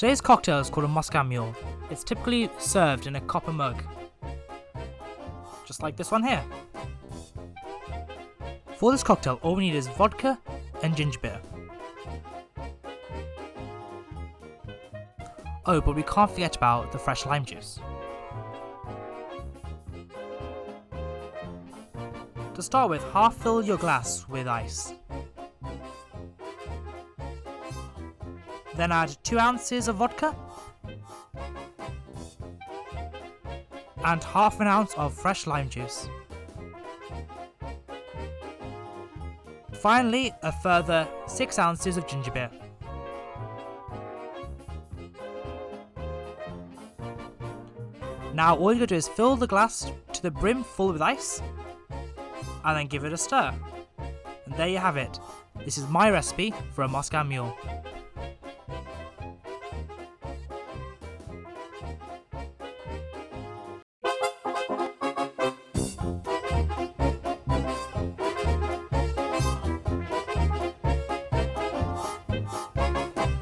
Today's cocktail is called a Moscow Mule. It's typically served in a copper mug, just like this one here. For this cocktail, all we need is vodka and ginger beer. Oh, but we can't forget about the fresh lime juice. To start with, half fill your glass with ice. Then add 2 ounces of vodka and half an ounce of fresh lime juice. Finally, a further 6 ounces of ginger beer. Now all you gotta do is fill the glass to the brim full with ice and then give it a stir. And there you have it. This is my recipe for a Moscow Mule.